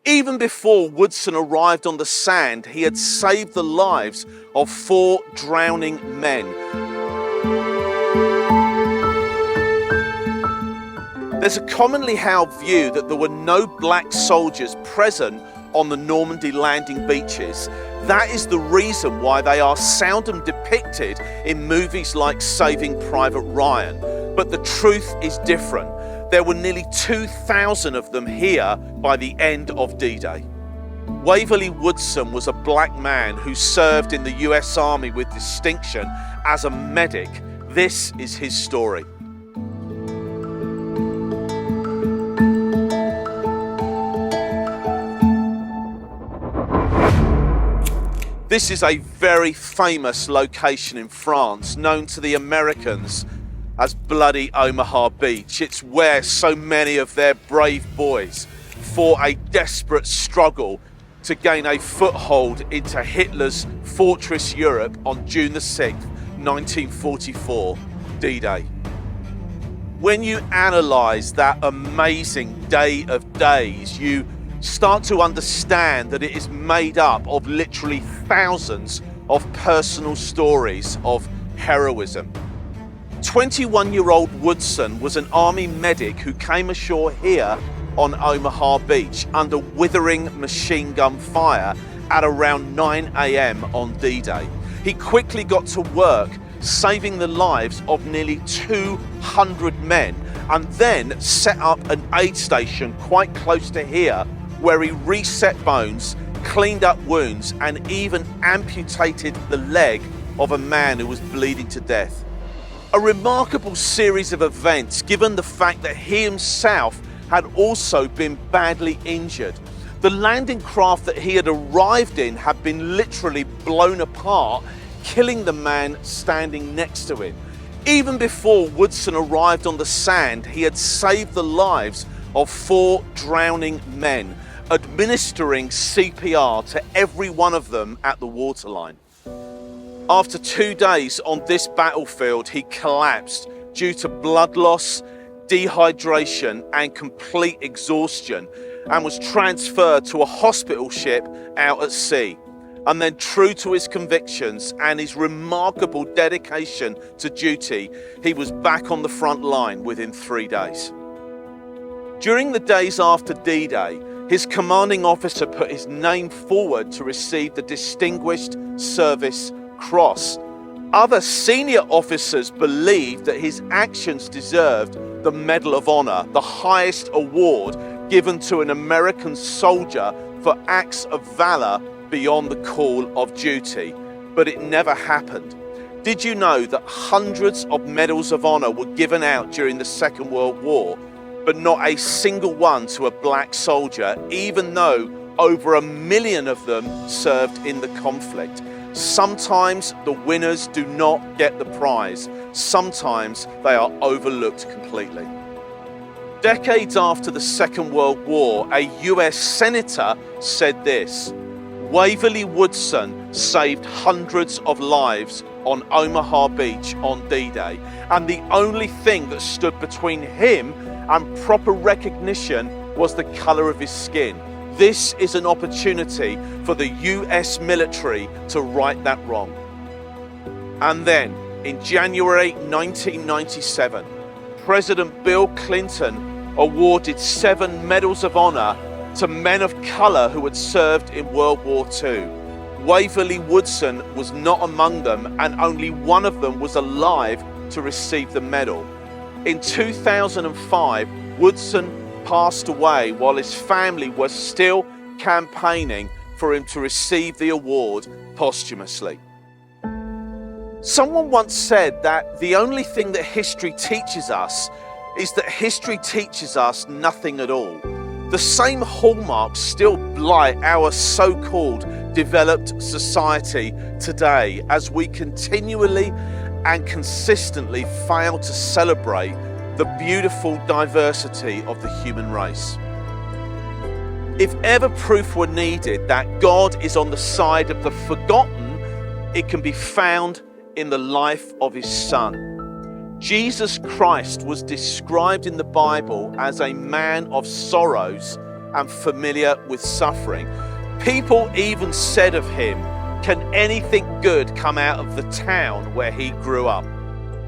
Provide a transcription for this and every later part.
Even before Woodson arrived on the sand, he had saved the lives of 4 drowning men. There's a commonly held view that there were no black soldiers present on the Normandy landing beaches. That is the reason why they are seldom depicted in movies like Saving Private Ryan. But the truth is different. There were nearly 2,000 of them here by the end of D-Day. Waverley Woodson was a black man who served in the US Army with distinction as a medic. This is his story. This is a very famous location in France, known to the Americans as bloody Omaha Beach. It's where so many of their brave boys fought a desperate struggle to gain a foothold into Hitler's fortress Europe on June the 6th, 1944, D-Day. When you analyse that amazing day of days, you start to understand that it is made up of literally thousands of personal stories of heroism. 21-year-old Woodson was an army medic who came ashore here on Omaha Beach under withering machine gun fire at around 9 a.m. on D-Day. He quickly got to work saving the lives of nearly 200 men and then set up an aid station quite close to here where he reset bones, cleaned up wounds and even amputated the leg of a man who was bleeding to death. A remarkable series of events given the fact that he himself had also been badly injured. The landing craft that he had arrived in had been literally blown apart, killing the man standing next to him. Even before Woodson arrived on the sand, he had saved the lives of 4 drowning men, administering CPR to every one of them at the waterline. After 2 days on this battlefield, he collapsed due to blood loss, dehydration and complete exhaustion and was transferred to a hospital ship out at sea. And then, true to his convictions and his remarkable dedication to duty, he was back on the front line within 3 days. During the days after D-Day, his commanding officer put his name forward to receive the Distinguished Service Cross. Other senior officers believed that his actions deserved the Medal of Honor, the highest award given to an American soldier for acts of valor beyond the call of duty. But it never happened. Did you know that hundreds of Medals of Honor were given out during the Second World War, but not a single one to a black soldier, even though over 1 million of them served in the conflict? Sometimes the winners do not get the prize. Sometimes they are overlooked completely. Decades after the Second World War, a US senator said this: Waverley Woodson saved hundreds of lives on Omaha Beach on D-Day, and the only thing that stood between him and proper recognition was the colour of his skin. This is an opportunity for the US military to right that wrong. And then, in January 1997, President Bill Clinton awarded 7 Medals of Honor to men of colour who had served in World War II. Waverley Woodson was not among them, and only one of them was alive to receive the medal. In 2005, Woodson passed away while his family was still campaigning for him to receive the award posthumously. Someone once said that the only thing that history teaches us is that history teaches us nothing at all. The same hallmarks still blight our so-called developed society today as we continually and consistently fail to celebrate the beautiful diversity of the human race. If ever proof were needed that God is on the side of the forgotten, it can be found in the life of his Son. Jesus Christ was described in the Bible as a man of sorrows and familiar with suffering. People even said of him, "Can anything good come out of the town where he grew up?"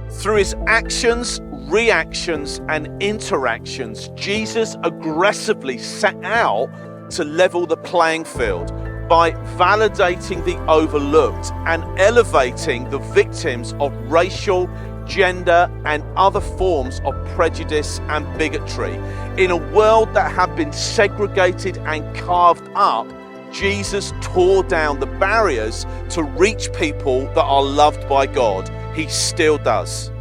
Through his actions, reactions, and interactions, Jesus aggressively set out to level the playing field by validating the overlooked and elevating the victims of racial, gender, and other forms of prejudice and bigotry. In a world that had been segregated and carved up, Jesus tore down the barriers to reach people that are loved by God. He still does.